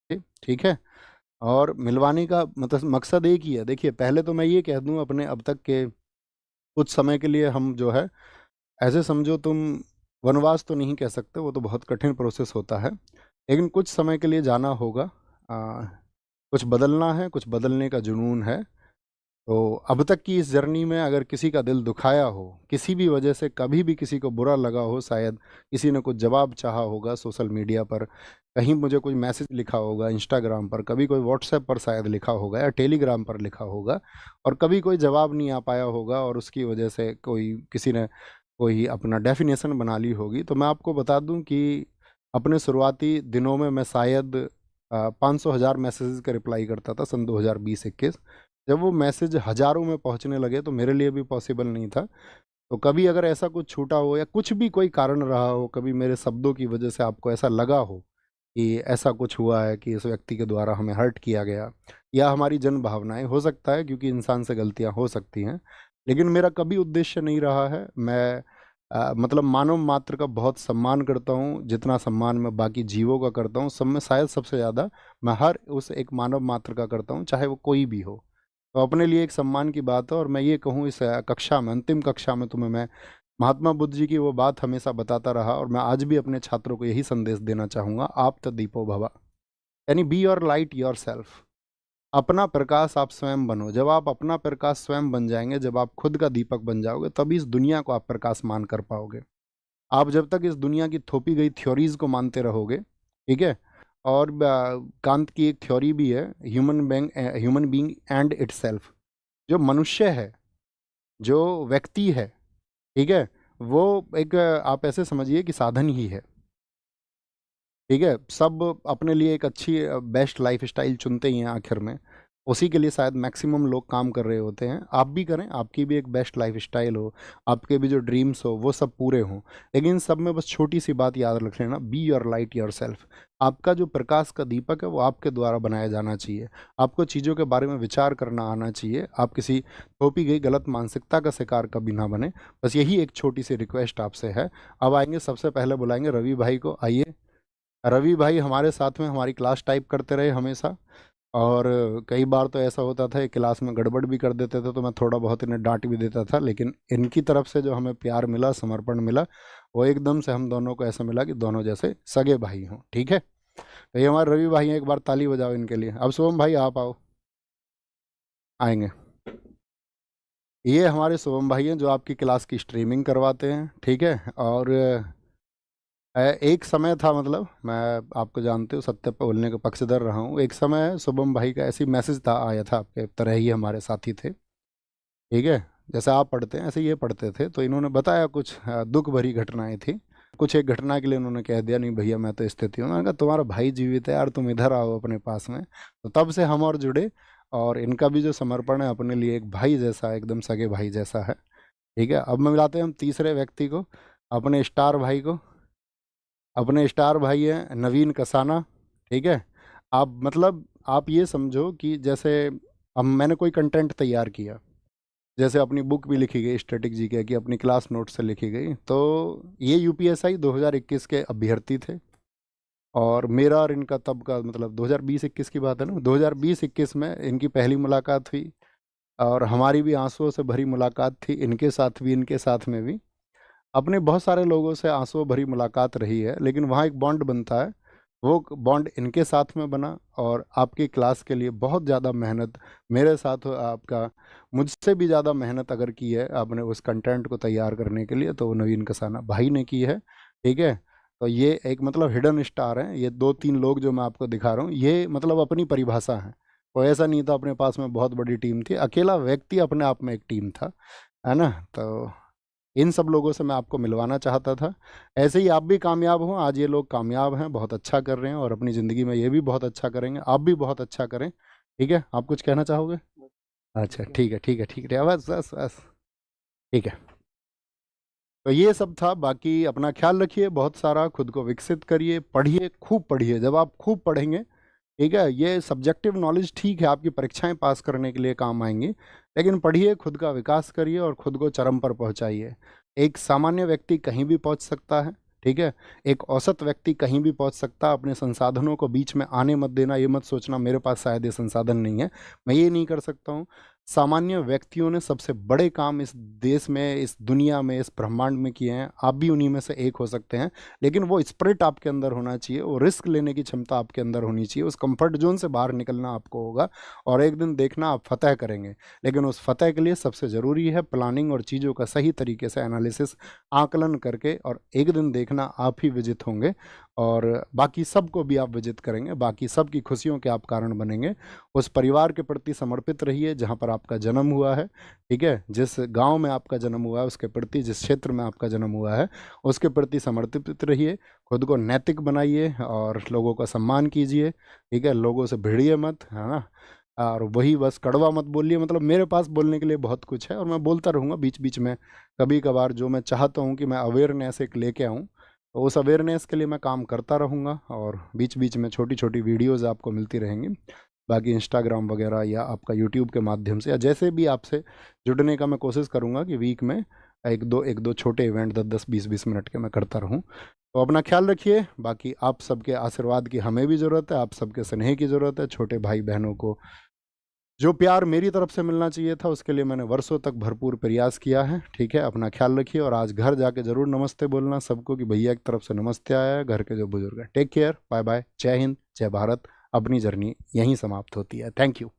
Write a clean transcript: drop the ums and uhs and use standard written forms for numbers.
ठीक है। और मिलवाने का मतलब मकसद एक ही है। देखिए, पहले तो मैं ये कह दूं अपने अब तक के कुछ समय के लिए हम जो है, ऐसे समझो तुम, वनवास तो नहीं कह सकते, वो तो बहुत कठिन प्रोसेस होता है, लेकिन कुछ समय के लिए जाना होगा। आ, कुछ बदलना है, कुछ बदलने का जुनून है। तो अब तक की इस जर्नी में अगर किसी का दिल दुखाया हो, किसी भी वजह से कभी भी किसी को बुरा लगा हो, शायद किसी ने कुछ जवाब चाहा होगा सोशल मीडिया पर, कहीं मुझे कोई मैसेज लिखा होगा इंस्टाग्राम पर, कभी कोई व्हाट्सएप पर शायद लिखा होगा या टेलीग्राम पर लिखा होगा, और कभी कोई जवाब नहीं आ पाया होगा और उसकी वजह से कोई किसी ने कोई अपना डेफिनेशन बना ली होगी, तो मैं आपको बता दूं कि अपने शुरुआती दिनों में मैं शायद 500,000 मैसेजेस का रिप्लाई करता था सन 2020-21। जब वो मैसेज हजारों में पहुंचने लगे तो मेरे लिए भी पॉसिबल नहीं था। तो कभी अगर ऐसा कुछ छूटा हो या कुछ भी कोई कारण रहा हो, कभी मेरे शब्दों की वजह से आपको ऐसा लगा हो कि ऐसा कुछ हुआ है कि इस व्यक्ति के द्वारा हमें हर्ट किया गया, या हमारी जन भावनाएं, हो सकता है क्योंकि इंसान से गलतियां हो सकती हैं, लेकिन मेरा कभी उद्देश्य नहीं रहा है। मैं मतलब मानव मात्र का बहुत सम्मान करता हूँ, जितना सम्मान मैं बाकी जीवों का करता हूँ सब में शायद सबसे ज़्यादा मैं हर उस एक मानव मात्र का करता हूँ, चाहे वो कोई भी हो। तो अपने लिए एक सम्मान की बात है। और मैं ये कहूँ, इस कक्षा में, अंतिम कक्षा में तुम्हें मैं महात्मा बुद्ध जी की वो बात हमेशा बताता रहा, और मैं आज भी अपने छात्रों को यही संदेश देना चाहूँगा, आप तो दीपो भवा, यानी be your light your self. अपना प्रकाश आप स्वयं बनो। जब आप अपना प्रकाश स्वयं बन जाएंगे, जब आप खुद का दीपक बन जाओगे, तभी इस दुनिया को आप प्रकाशमान कर पाओगे। आप जब तक इस दुनिया की थोपी गई थ्योरीज को मानते रहोगे, ठीक है। और कांत की एक थ्योरी भी है, ह्यूमन बीइंग एंड इटसेल्फ। जो मनुष्य है, जो व्यक्ति है, ठीक है, वो एक आप ऐसे समझिए कि साधन ही है। ठीक है, सब अपने लिए एक अच्छी बेस्ट लाइफ स्टाइल चुनते ही हैं आखिर में, उसी के लिए शायद मैक्सिमम लोग काम कर रहे होते हैं। आप भी करें, आपकी भी एक बेस्ट लाइफ स्टाइल हो, आपके भी जो ड्रीम्स हो वो सब पूरे हों, लेकिन इन सब में बस छोटी सी बात याद रख लेना, be your light your self. आपका जो प्रकाश का दीपक है वो आपके द्वारा बनाया जाना चाहिए। आपको चीज़ों के बारे में विचार करना आना चाहिए। आप किसी थोपी गई गलत मानसिकता का शिकार कभी ना बने। बस यही एक छोटी सी रिक्वेस्ट आपसे है। अब आएंगे, सबसे पहले बुलाएंगे रवि भाई को। आइए रवि भाई, हमारे साथ में हमारी क्लास टाइप करते रहे हमेशा, और कई बार तो ऐसा होता था ये क्लास में गड़बड़ भी कर देते थे, तो मैं थोड़ा बहुत इन्हें डांट भी देता था, लेकिन इनकी तरफ से जो हमें प्यार मिला, समर्पण मिला, वो एकदम से हम दोनों को ऐसा मिला कि दोनों जैसे सगे भाई हों। ठीक है, तो ये हमारे रवि भाई हैं, एक बार ताली बजाओ इनके लिए। अब शुभम भाई आप आओ, आएंगे। ये हमारे शुभम भाई हैं जो आपकी क्लास की स्ट्रीमिंग करवाते हैं, ठीक है। और एक समय था, मतलब मैं, आपको जानते हो, सत्य पे बोलने का पक्षधर रहा हूँ। एक समय शुभम भाई का ऐसी मैसेज था, आया था, आपके तरह ही हमारे साथी थे, ठीक है। जैसे आप पढ़ते हैं ऐसे ये पढ़ते थे, तो इन्होंने बताया कुछ दुख भरी घटनाएं थी। कुछ एक घटना के लिए उन्होंने कह दिया, नहीं भैया मैं तो स्थिति हूँ। मैंने कहा तुम्हारा भाई जीवित है यार, तुम इधर आओ अपने पास में। तो तब से हम और जुड़े, और इनका भी जो समर्पण है अपने लिए एक भाई जैसा है, एकदम सगे भाई जैसा है। ठीक है, अब मैं मिलाते हैं हम तीसरे व्यक्ति को, अपने स्टार भाई को। अपने स्टार भाई हैं नवीन कसाना, ठीक है। आप मतलब आप ये समझो कि जैसे अब मैंने कोई कंटेंट तैयार किया, जैसे अपनी बुक भी लिखी गई स्टैटिक जीके की, अपनी क्लास नोट से लिखी गई, तो ये यूपीएसआई 2021 के अभ्यर्थी थे, और मेरा और इनका तब का मतलब 2020-21 की बात है ना, 2020-21 में इनकी पहली मुलाकात हुई, और हमारी भी आंसुओं से भरी मुलाकात थी, इनके साथ भी इनके साथ में भी। अपने बहुत सारे लोगों से आंसुओं भरी मुलाकात रही है, लेकिन वहाँ एक बॉन्ड बनता है। वो बॉन्ड इनके साथ में बना, और आपकी क्लास के लिए बहुत ज़्यादा मेहनत मेरे साथ आपका, मुझसे भी ज़्यादा मेहनत अगर की है आपने उस कंटेंट को तैयार करने के लिए, तो वो नवीन कसाना भाई ने की है। ठीक है, तो ये एक मतलब हिडन स्टार हैं, ये दो तीन लोग जो मैं आपको दिखा रहा हूँ, ये मतलब अपनी परिभाषा है। और ऐसा नहीं था अपने पास में बहुत बड़ी टीम थी, अकेला व्यक्ति अपने आप में एक टीम था, है ना। तो इन सब लोगों से मैं आपको मिलवाना चाहता था। ऐसे ही आप भी कामयाब हों, आज ये लोग कामयाब हैं, बहुत अच्छा कर रहे हैं, और अपनी ज़िंदगी में ये भी बहुत अच्छा करेंगे, आप भी बहुत अच्छा करें। ठीक है, आप कुछ कहना चाहोगे? अच्छा ठीक है, ठीक है, ठीक है, बस बस बस, ठीक है। तो ये सब था, बाकी अपना ख्याल रखिए, बहुत सारा खुद को विकसित करिए, पढ़िए, खूब पढ़िए। जब आप खूब पढ़ेंगे, ठीक है, ये सब्जेक्टिव नॉलेज ठीक है, आपकी परीक्षाएं पास करने के लिए काम आएंगी, लेकिन पढ़िए, खुद का विकास करिए और खुद को चरम पर पहुंचाइए। एक सामान्य व्यक्ति कहीं भी पहुंच सकता है, ठीक है? एक औसत व्यक्ति कहीं भी पहुँच सकता, अपने संसाधनों को बीच में आने मत देना, ये मत सोचना मेरे पास शायद ये संसाधन नहीं है, मैं ये नहीं कर सकता हूँ। सामान्य व्यक्तियों ने सबसे बड़े काम इस देश में, इस दुनिया में, इस ब्रह्मांड में किए हैं, आप भी उन्हीं में से एक हो सकते हैं। लेकिन वो स्पिरिट आपके अंदर होना चाहिए, वो रिस्क लेने की क्षमता आपके अंदर होनी चाहिए, उस कम्फर्ट ज़ोन से बाहर निकलना आपको होगा और एक दिन देखना आप फ़तह करेंगे। लेकिन उस फ़तह के लिए सबसे ज़रूरी है प्लानिंग और चीज़ों का सही तरीके से एनालिसिस, आकलन करके, और एक दिन देखना आप ही विजित होंगे और बाकी सबको भी आप विजित करेंगे, बाकी सब की खुशियों के आप कारण बनेंगे। उस परिवार के प्रति समर्पित रहिए जहाँ पर आपका जन्म हुआ है, ठीक है? जिस गाँव में आपका जन्म हुआ है उसके प्रति, जिस क्षेत्र में आपका जन्म हुआ है उसके प्रति समर्पित रहिए, खुद को नैतिक बनाइए और लोगों का सम्मान कीजिए, ठीक है? लोगों से भिड़िए मत, है ना? और वही बस कड़वा मत बोलिए, मतलब मेरे पास बोलने के लिए बहुत कुछ है और मैं बोलता रहूँगा बीच-बीच में, कभी-कभार जो मैं चाहता हूँ कि मैं अवेयरनेस एक लेके आऊँ, तो उस अवेयरनेस के लिए मैं काम करता रहूँगा और बीच-बीच में छोटी-छोटी वीडियोज़ आपको मिलती रहेंगी। बाकी इंस्टाग्राम वगैरह या आपका यूट्यूब के माध्यम से या जैसे भी आपसे जुड़ने का मैं कोशिश करूँगा कि वीक में 1-2 छोटे इवेंट 10-10, 20-20 मिनट के मैं करता रहूँ। तो अपना ख़्याल रखिए, बाकी आप सबके आशीर्वाद की हमें भी ज़रूरत है, आप सबके स्नेह की ज़रूरत है। छोटे भाई-बहनों को जो प्यार मेरी तरफ से मिलना चाहिए था उसके लिए मैंने वर्षों तक भरपूर प्रयास किया है, ठीक है? अपना ख़्याल रखिए और आज घर जाके ज़रूर नमस्ते बोलना सबको कि भैया की तरफ से नमस्ते आया है, घर के जो बुज़ुर्ग हैं। टेक केयर, बाय-बाय, जय हिंद, जय भारत। अपनी जर्नी यहीं समाप्त होती है। Thank you.